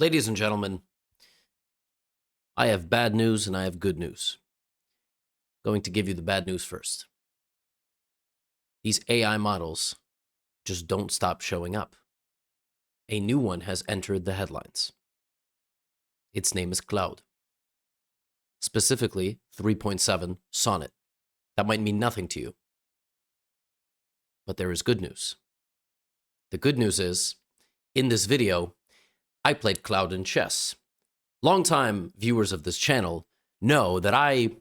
Ladies and gentlemen, I have bad news and I have good news. Going to give you the bad news first. These AI models just don't stop showing up. A new one has entered the headlines. Its name is Claude. Specifically, 3.7 Sonnet. That might mean nothing to you. But there is good news. The good news is, in this video, I played Claude in chess. Longtime viewers of this channel know that I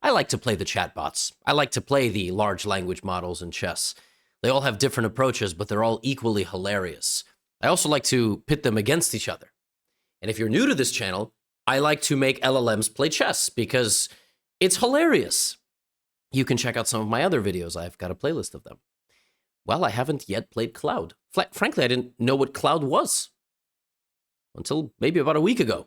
like to play the chatbots. I like to play the large language models in chess. They all have different approaches, but they're all equally hilarious. I also like to pit them against each other. And if you're new to this channel, I like to make LLMs play chess because it's hilarious. You can check out some of my other videos. I've got a playlist of them. Well, I haven't yet played Claude. Frankly, I didn't know what Claude was until maybe about a week ago.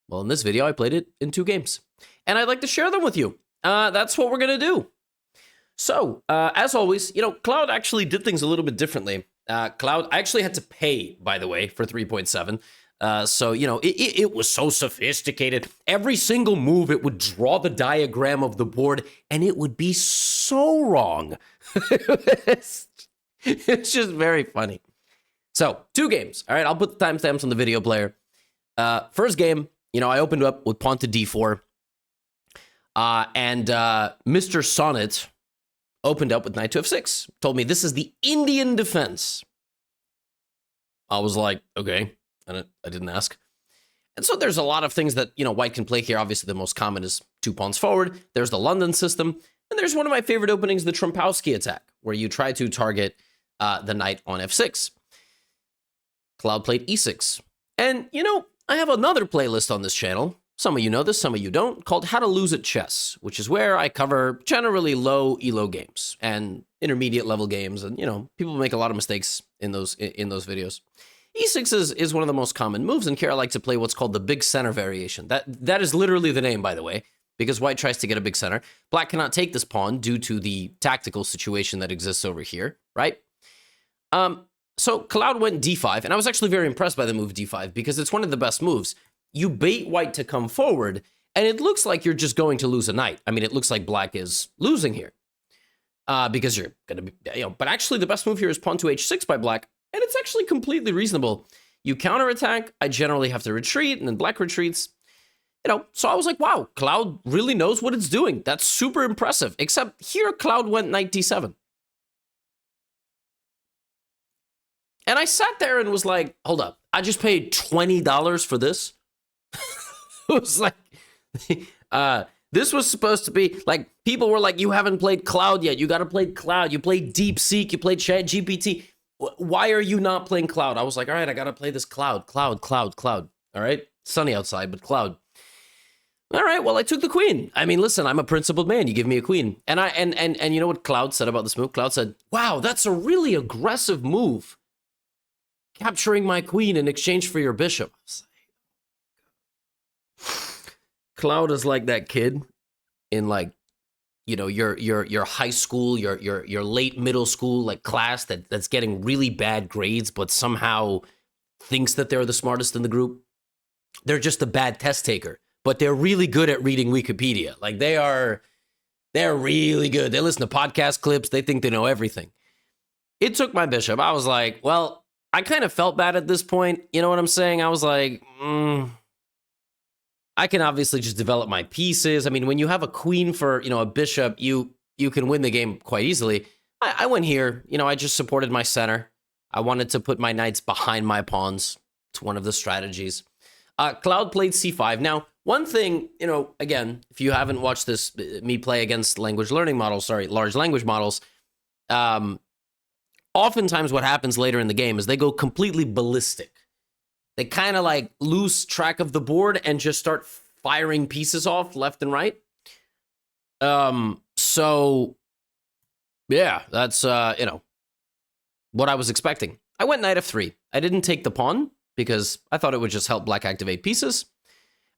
Well, in this video, I played it in 2 games, and I'd like to share them with you. That's what we're going to do. So, as always, Claude actually did things a little bit differently. Claude, I actually had to pay, by the way, for 3.7. So, it was so sophisticated. Every single move, it would draw the diagram of the board, and it would be so wrong. It's just very funny. So, 2 games. All right, I'll put the timestamps on the video player. First game, I opened up with pawn to d4. And Mr. Sonnet opened up with knight to f6. Told me this is the Indian defense. I was like, okay. I didn't ask. And so there's a lot of things that, white can play here. Obviously, the most common is 2 pawns forward. There's the London system. And there's one of my favorite openings, the Trompowsky attack, where you try to target the knight on f6. Claude played e6. And, I have another playlist on this channel. Some of you know this, some of you don't, called How to Lose at Chess, which is where I cover generally low elo games and intermediate level games. And, people make a lot of mistakes in those videos. E6 is one of the most common moves, and here I like to play what's called the big center variation. That is literally the name, by the way, because white tries to get a big center. Black cannot take this pawn due to the tactical situation that exists over here, right? So Claude went d5, and I was actually very impressed by the move d5 because it's one of the best moves. You bait white to come forward, and it looks like you're just going to lose a knight. I mean, it looks like black is losing here because you're going to be, but actually the best move here is pawn to h6 by black, and it's actually completely reasonable. You counterattack, I generally have to retreat, and then black retreats. So I was like, wow, Claude really knows what it's doing. That's super impressive, except here Claude went knight d7. And I sat there and was like, hold up, I just paid $20 for this? It was like, this was supposed to be, like, people were like, you haven't played Claude yet. You got to play Claude. You played DeepSeek. You played ChatGPT. Why are you not playing Claude? I was like, all right, I got to play this Claude. All right? Sunny outside, but Claude. All right, well, I took the queen. I mean, listen, I'm a principled man. You give me a queen. And you know what Claude said about this move? Claude said, wow, that's a really aggressive move. Capturing my queen in exchange for your bishop. Claude is like that kid in, like, your high school, your late middle school, like, class that's getting really bad grades, but somehow thinks that they're the smartest in the group. They're just a bad test taker, but they're really good at reading Wikipedia. Like, they're really good. They listen to podcast clips. They think they know everything. It took my bishop. I was like, well, I kind of felt bad at this point. You know what I'm saying? I was like, I can obviously just develop my pieces. I mean, when you have a queen for, a bishop, you can win the game quite easily. I went here, I just supported my center. I wanted to put my knights behind my pawns. It's one of the strategies. Claude played c5. Now, one thing, again, if you haven't watched me play against large language models, oftentimes what happens later in the game is they go completely ballistic. They kind of like lose track of the board and just start firing pieces off left and right. So yeah, that's, what I was expecting. I went knight f3. I didn't take the pawn because I thought it would just help black activate pieces.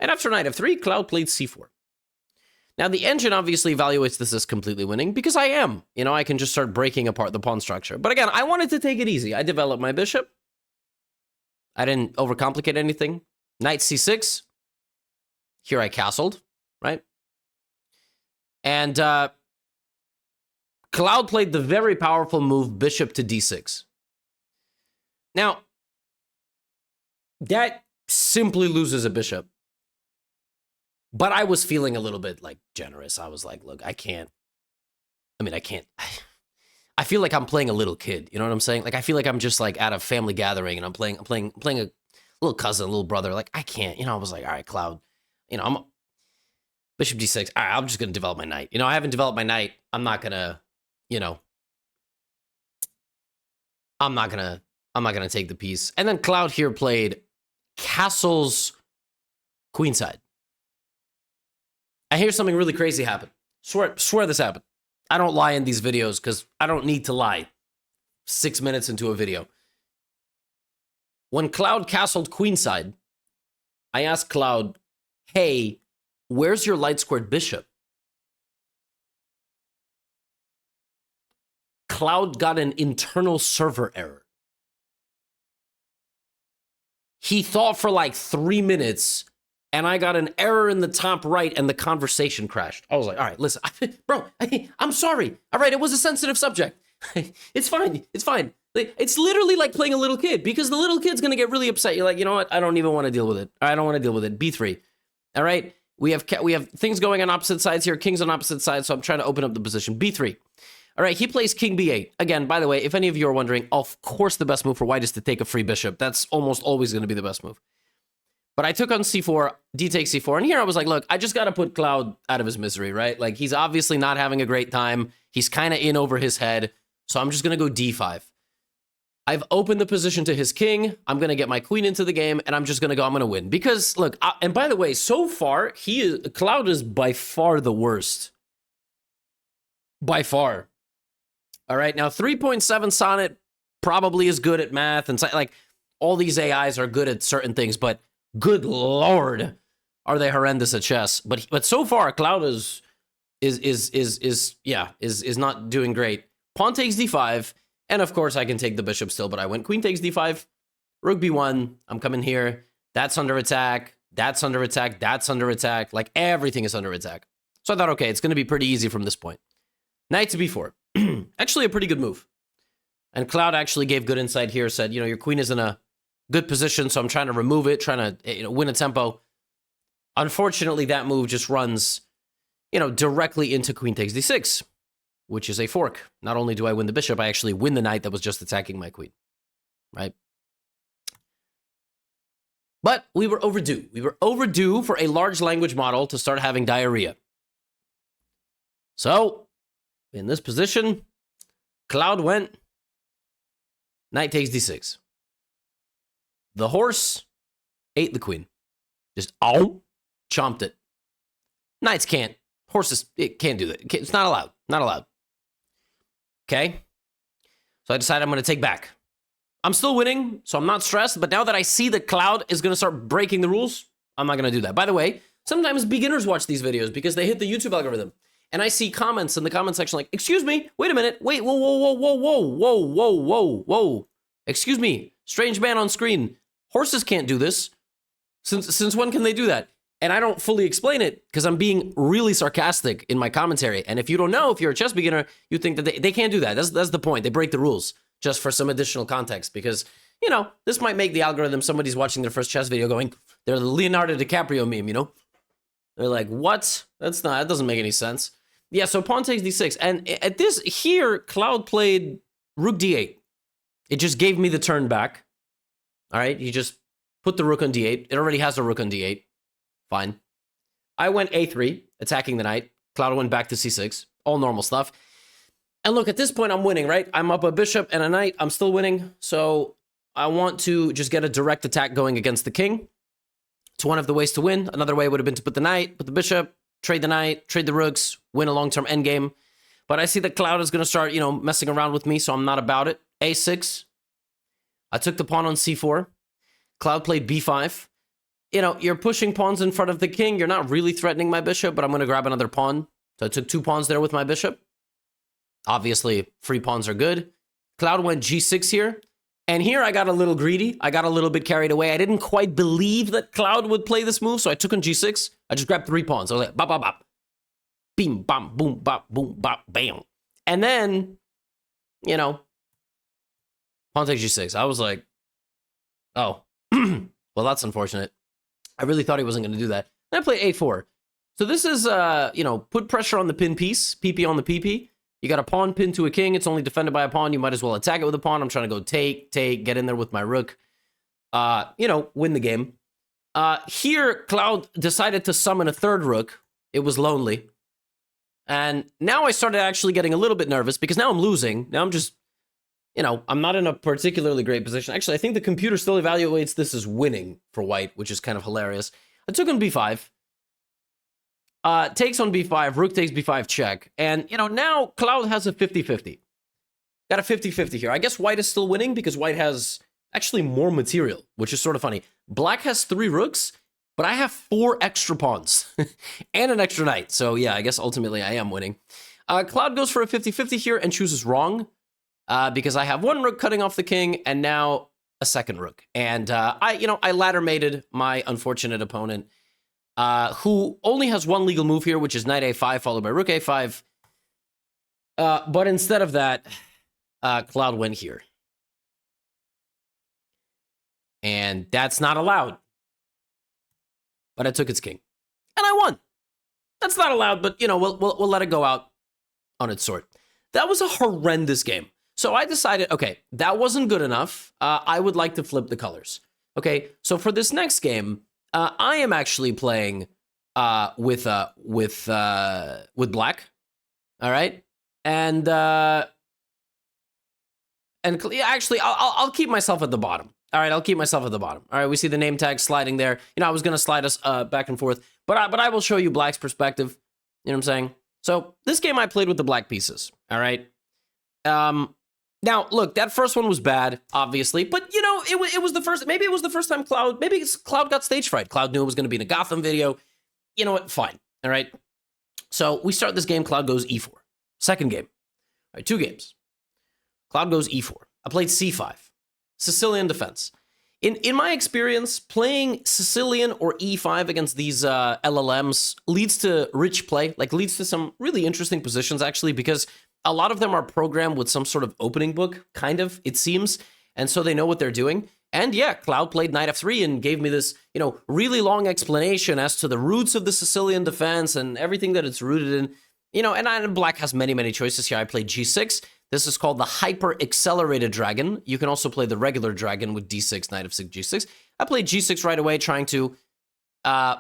And after knight f3, Claude played c4. Now, the engine obviously evaluates this as completely winning because I am. I can just start breaking apart the pawn structure. But again, I wanted to take it easy. I developed my bishop. I didn't overcomplicate anything. Knight c6. Here I castled, right? And Claude played the very powerful move, bishop to d6. Now, that simply loses a bishop. But I was feeling a little bit, like, generous. I was like, look, I can't. I feel like I'm playing a little kid. You know what I'm saying? Like, I feel like I'm just, like, at a family gathering, and I'm playing a little cousin, a little brother. Like, I can't. You know, I was like, all right, Claude. You know, I'm bishop d6. All right, I'm just going to develop my knight. You know, I haven't developed my knight. I'm not going to, you know, I'm not going to take the piece. And then Claude here played castles queenside. And here's something really crazy happen. Swear this happened. I don't lie in these videos because I don't need to lie 6 minutes into a video. When Claude castled queenside, I asked Claude, hey, where's your light squared bishop? Claude got an internal server error. He thought for like 3 minutes, and I got an error in the top right, and the conversation crashed. I was like, all right, listen, bro, I'm sorry. All right, it was a sensitive subject. It's fine. It's fine. It's literally like playing a little kid, because the little kid's going to get really upset. You're like, you know what? I don't even want to deal with it. I don't want to deal with it. B3. All right? We have things going on opposite sides here. Kings on opposite sides, so I'm trying to open up the position. B3. All right, he plays king b8. Again, by the way, if any of you are wondering, of course the best move for white is to take a free bishop. That's almost always going to be the best move. But I took on c4, d takes c4, and here I was like, look, I just got to put Claude out of his misery, right? Like, he's obviously not having a great time. He's kind of in over his head, so I'm just going to go d5. I've opened the position to his king. I'm going to get my queen into the game, and I'm just going to go, I'm going to win. Because, look, and by the way, so far, Claude is by far the worst. By far. All right, now 3.7 Sonnet probably is good at math, and like, all these AIs are good at certain things, but good Lord, are they horrendous at chess. But so far, Claude is not doing great. Pawn takes d5, and of course I can take the bishop still, but I went queen takes d5, rook b1, I'm coming here, that's under attack, that's under attack, that's under attack, like everything is under attack. So I thought, okay, it's going to be pretty easy from this point. Knight to b4, actually a pretty good move. And Claude actually gave good insight here, said, you know, your queen is in a good position, so I'm trying to remove it, trying to, you know, win a tempo. Unfortunately, that move just runs, you know, directly into queen takes d6, which is a fork. Not only do I win the bishop, I actually win the knight that was just attacking my queen, right? But we were overdue. We were overdue for a large language model to start having diarrhea. So, in this position, Claude went knight takes d6. The horse ate the queen. Just, chomped it. Knights can't. Horses, it can't do that. It's not allowed. Not allowed. Okay? So I decided I'm going to take back. I'm still winning, so I'm not stressed, but now that I see that Claude is going to start breaking the rules, I'm not going to do that. By the way, sometimes beginners watch these videos because they hit the YouTube algorithm. And I see comments in the comment section like, excuse me, wait a minute, wait, whoa, whoa, whoa, whoa, whoa, whoa, whoa, whoa, whoa. Excuse me, strange man on screen. Horses can't do this. Since when can they do that? And I don't fully explain it because I'm being really sarcastic in my commentary. And if you don't know, if you're a chess beginner, you think that they can't do that. That's the point. They break the rules just for some additional context because, you know, this might make the algorithm, somebody's watching their first chess video going, they're the Leonardo DiCaprio meme, you know? They're like, what? That doesn't make any sense. Yeah, so pawn takes d6. And at this here, Claude played rook d8. It just gave me the turn back. All right, he just put the rook on d8. It already has a rook on d8. Fine. I went a3, attacking the knight. Claude went back to c6. All normal stuff. And look, at this point, I'm winning, right? I'm up a bishop and a knight. I'm still winning. So I want to just get a direct attack going against the king. It's one of the ways to win. Another way would have been to put the knight, put the bishop, trade the knight, trade the rooks, win a long-term endgame. But I see that Claude is going to start, you know, messing around with me, so I'm not about it. a6. I took the pawn on c4. Claude played b5. You know, you're pushing pawns in front of the king. You're not really threatening my bishop, but I'm going to grab another pawn. So I took 2 pawns there with my bishop. Obviously, free pawns are good. Claude went g6 here. And here I got a little greedy. I got a little bit carried away. I didn't quite believe that Claude would play this move, so I took on g6. I just grabbed 3 pawns. I was like, bop, bop, bop. Beam, bam, boom, bop, boom, bop, bam. And then, you know, pawn takes g6. I was like, oh, well, that's unfortunate. I really thought he wasn't going to do that. Then I played a4. So this is, you know, put pressure on the pin piece, PP on the PP. You got a pawn pinned to a king. It's only defended by a pawn. You might as well attack it with a pawn. I'm trying to go take, get in there with my rook. You know, win the game. Here, Claude decided to summon a third rook. It was lonely. And now I started actually getting a little bit nervous because now I'm losing. Now I'm just, you know, I'm not in a particularly great position. Actually, I think the computer still evaluates this as winning for white, which is kind of hilarious. I took on b5. Takes on b5, rook takes b5 check. And, you know, now Claude has a 50-50. Got a 50-50 here. I guess white is still winning because white has actually more material, which is sort of funny. Black has 3 rooks, but I have 4 extra pawns and an extra knight. So, yeah, I guess ultimately I am winning. Claude goes for a 50-50 here and chooses wrong because I have 1 rook cutting off the king and now a 2nd rook. And, I ladder mated my unfortunate opponent. Who only has 1 legal move here, which is knight a5 followed by rook a5. But instead of that, Claude went here. And that's not allowed. But I took its king. And I won. That's not allowed, but, you know, we'll let it go out on its sword. That was a horrendous game. So I decided, okay, that wasn't good enough. I would like to flip the colors. Okay, so for this next game, I am actually playing with black, all right, and actually I'll keep myself at the bottom. All right, I'll keep myself at the bottom. All right, we see the name tag sliding there. You know, I was gonna slide us back and forth, but I will show you black's perspective. You know what I'm saying? So this game I played with the black pieces. All right. Now, look, that first one was bad, obviously, but, you know, it was the first, maybe it was the first time Claude got stage fright. Claude knew it was going to be in a Gotham video. You know what? Fine. All right. So we start this game. Claude goes e4. Second game. All right, 2 games. Claude goes e4. I played c5. Sicilian defense. In my experience, playing Sicilian or e5 against these LLMs leads to rich play, like leads to some really interesting positions, actually, because a lot of them are programmed with some sort of opening book, kind of, it seems, and so they know what they're doing. And yeah, Claude played knight f3 and gave me this, you know, really long explanation as to the roots of the Sicilian defense and everything that it's rooted in. You know, and black has many, many choices here. I played g6. This is called the hyper-accelerated dragon. You can also play the regular dragon with d6, knight f6, g6. I played g6 right away, trying to,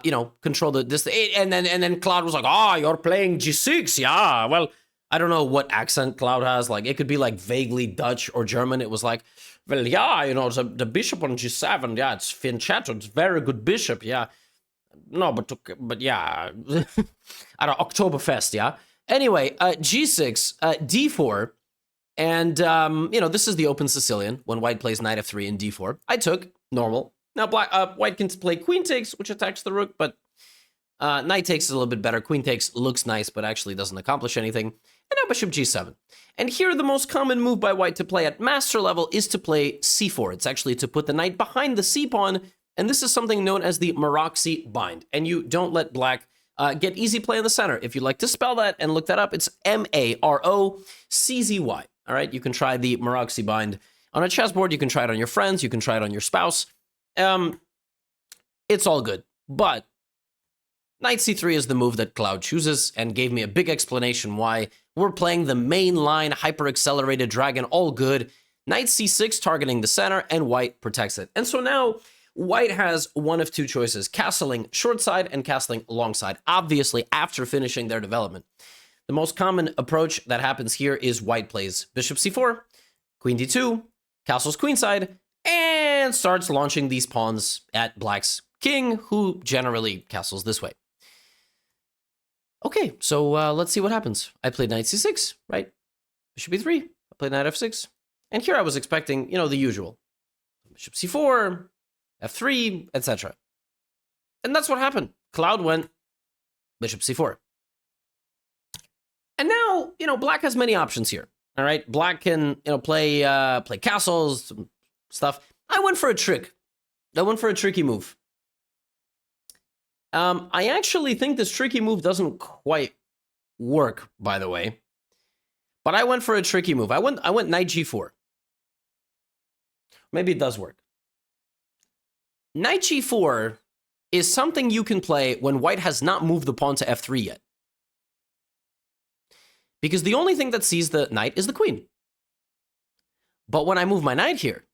you know, control this. And then Claude was like, "Oh, you're playing g6, yeah, well." I don't know what accent Claude has. Like, it could be like vaguely Dutch or German. It was like, well, yeah, you know, the bishop on g7, yeah, it's fianchetto. It's very good bishop, yeah. No, but yeah. At Oktoberfest, yeah. Anyway, g6, d4, and, you know, this is the open Sicilian when white plays knight f3 and d4. I took normal. Now, white can play queen takes, which attacks the rook, but knight takes is a little bit better. Queen takes looks nice, but actually doesn't accomplish anything. And now bishop g7. And here, the most common move by white to play at master level is to play c4. It's actually to put the knight behind the c-pawn, and this is something known as the Maroczy bind. And you don't let black get easy play in the center. If you'd like to spell that and look that up, it's M-A-R-O-C-Z-Y. All right, you can try the Maroczy bind on a chessboard. You can try it on your friends. You can try it on your spouse. It's all good. But knight c3 is the move that Claude chooses and gave me a big explanation why. We're playing the main line, hyper-accelerated dragon, all good. Knight c6 targeting the center, and white protects it. And so now, white has one of 2 choices, castling short side and castling long side, obviously after finishing their development. The most common approach that happens here is white plays bishop c4, queen d2, castles queenside, and starts launching these pawns at black's king, who generally castles this way. Okay, so let's see what happens. I played knight c6, right? Bishop e3. I played knight f6. And here I was expecting, you know, the usual. Bishop c4, f3, etc. And that's what happened. Claude went bishop c4. And now, you know, black has many options here. All right, black can, you know, play castles, stuff. I went for a trick. I went for a tricky move. I actually think this tricky move doesn't quite work, by the way. But I went for a tricky move. I went knight g4. Maybe it does work. Knight g4 is something you can play when white has not moved the pawn to f3 yet. Because the only thing that sees the knight is the queen. But when I move my knight here,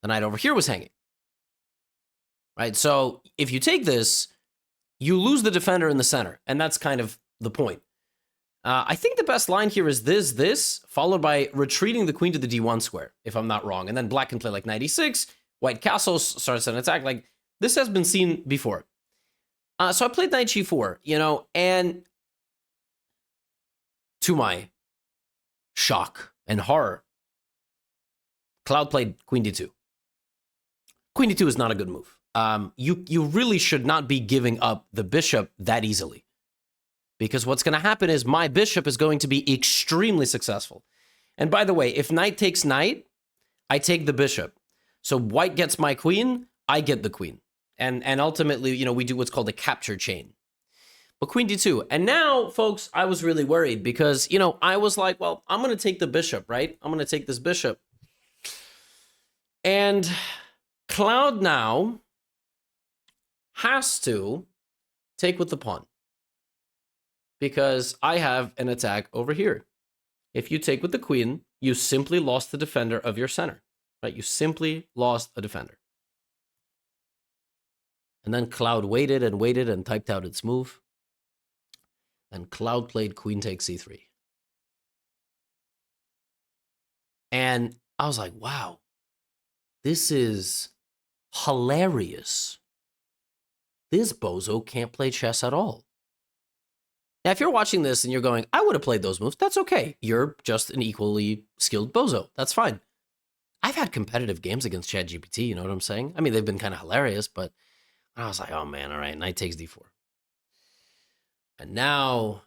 the knight over here was hanging. Right? So if you take this, you lose the defender in the center. And that's kind of the point. I think the best line here is this, followed by retreating the queen to the d1 square, if I'm not wrong. And then black can play like knight e6, white castles, starts an attack. Like, this has been seen before. So I played knight g4, you know, and to my shock and horror, Claude played queen d2. Queen d2 is not a good move. You really should not be giving up the bishop that easily. Because what's going to happen is my bishop is going to be extremely successful. And by the way, if knight takes knight, I take the bishop. So white gets my queen, I get the queen. And ultimately, you know, we do what's called a capture chain. But queen d2. And now, folks, I was really worried because, you know, I was like, well, I'm going to take the bishop, right? I'm going to take this bishop. And Claude now has to take with the pawn. Because I have an attack over here. If you take with the queen, you simply lost the defender of your center. Right? You simply lost a defender. And then Claude waited and typed out its move. And Claude played queen takes c3. And I was like, wow, this is hilarious. This bozo can't play chess at all. Now, if you're watching this and you're going, I would have played those moves, that's okay. You're just an equally skilled bozo. That's fine. I've had competitive games against ChatGPT, you know what I'm saying? I mean, they've been kind of hilarious, but I was like, oh man, all right, knight takes d4. And now,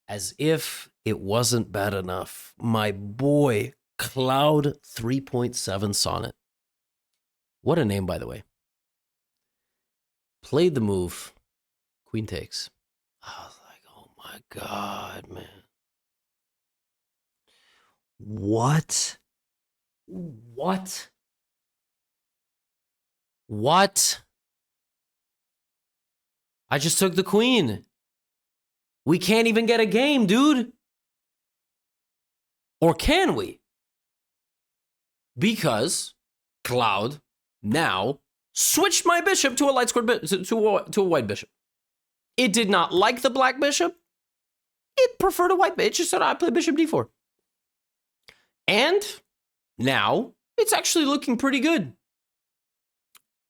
as if it wasn't bad enough, my boy, Claude 3.7 Sonnet. What a name, by the way. Played the move, queen takes. I was like, oh my God, man. What? What? What? I just took the queen. We can't even get a game, dude. Or can we? Because Claude now switched my bishop to a light squared to a white bishop. It did not like the black bishop. It preferred a white bishop. It just said I play bishop d4. And now it's actually looking pretty good.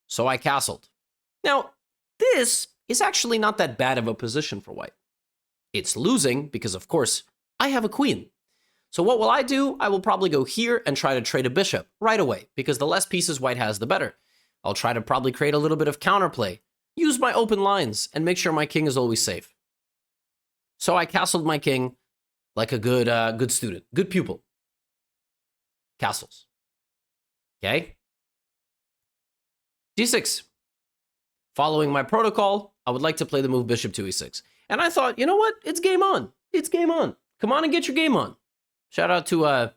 So I castled. Now, this is actually not that bad of a position for white. It's losing because, of course, I have a queen. So what will I do? I will probably go here and try to trade a bishop right away because the less pieces white has, the better. I'll try to probably create a little bit of counterplay, use my open lines, and make sure my king is always safe. So I castled my king like a good student, good pupil. Castles. Okay? d6. Following my protocol, I would like to play the move bishop to e6. And I thought, you know what? It's game on. It's game on. Come on and get your game on. Shout out to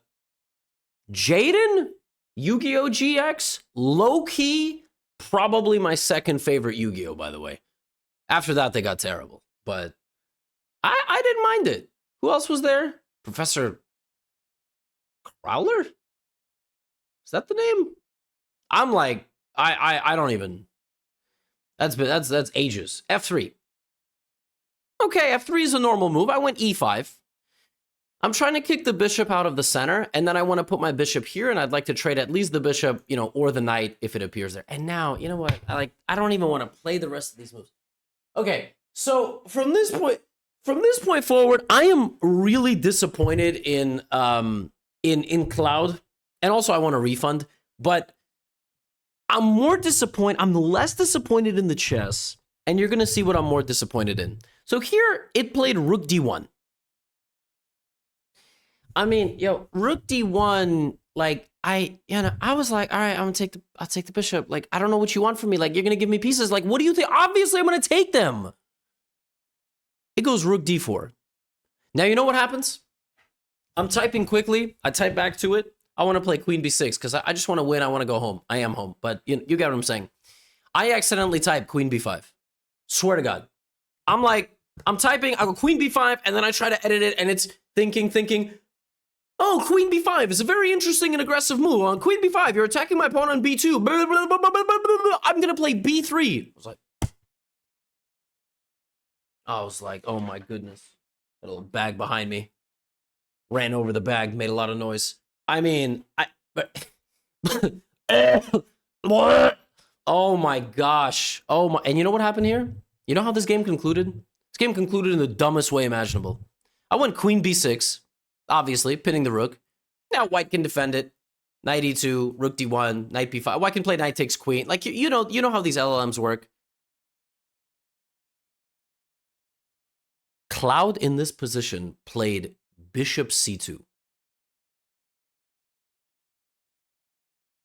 Jaden, Yu-Gi-Oh! GX, low-key, probably my second favorite Yu-Gi-Oh! By the way. After that, they got terrible. But I didn't mind it. Who else was there? Professor Crowler? Is that the name? I'm like, I don't even. That's ages. F3. Okay, F3 is a normal move. I went E5. I'm trying to kick the bishop out of the center, and then I want to put my bishop here, and I'd like to trade at least the bishop, you know, or the knight if it appears there. And now, you know what? I don't even want to play the rest of these moves. Okay, so from this point forward, I am really disappointed in Claude, and also I want a refund, but I'm less disappointed in the chess, and you're going to see what I'm more disappointed in. So here, it played rook d1. I mean, rook d1, like, I was like, all right, I'll take the bishop. Like, I don't know what you want from me. Like, you're gonna give me pieces. Like, what do you think? Obviously, I'm gonna take them. It goes rook d4. Now, you know what happens? I'm typing quickly. I type back to it. I want to play queen b6 because I just want to win. I want to go home. I am home, but you get what I'm saying. I accidentally type queen b5. Swear to God. I'm typing, I go queen b5, and then I try to edit it, and it's thinking, oh, queen b5 is a very interesting and aggressive move. On queen b5, you're attacking my pawn on b2. I'm going to play b3. I was like, oh my goodness. A little bag behind me. Ran over the bag, made a lot of noise. I mean, oh my gosh. Oh my, and you know what happened here? You know how this game concluded? This game concluded in the dumbest way imaginable. I went queen b6, obviously, pinning the rook. Now white can defend it. Knight e2, rook d1, knight b5. White can play knight takes queen. Like, you know how these LLMs work. Claude in this position played bishop c2.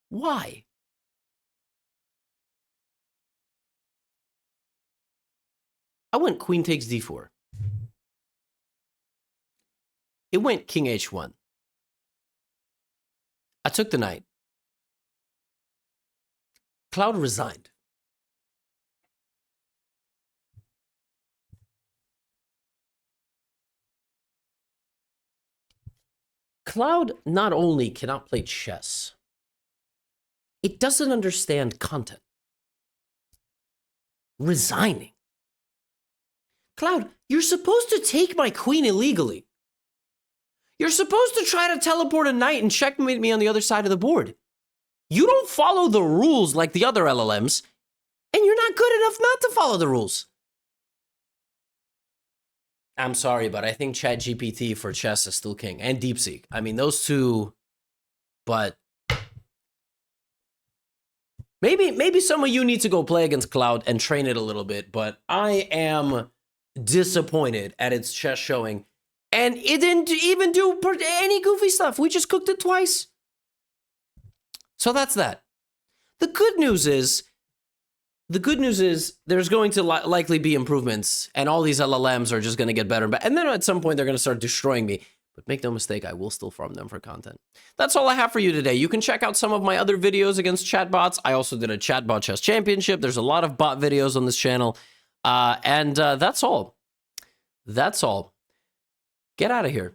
Why? I went queen takes d4. It went king h1. I took the knight. Claude resigned. Claude not only cannot play chess, it doesn't understand content. Resigning. Claude, you're supposed to take my queen illegally. You're supposed to try to teleport a knight and checkmate me on the other side of the board. You don't follow the rules like the other LLMs, and you're not good enough not to follow the rules. I'm sorry, but I think ChatGPT for chess is still king, and DeepSeek. I mean, those two, but maybe some of you need to go play against Claude and train it a little bit, but I am disappointed at its chess showing. And it didn't even do any goofy stuff. We just cooked it twice. So that's that. The good news is there's going to likely be improvements, and all these LLMs are just going to get better. And then at some point, they're going to start destroying me. But make no mistake, I will still farm them for content. That's all I have for you today. You can check out some of my other videos against chatbots. I also did a chatbot chess championship. There's a lot of bot videos on this channel. And that's all. That's all. Get out of here.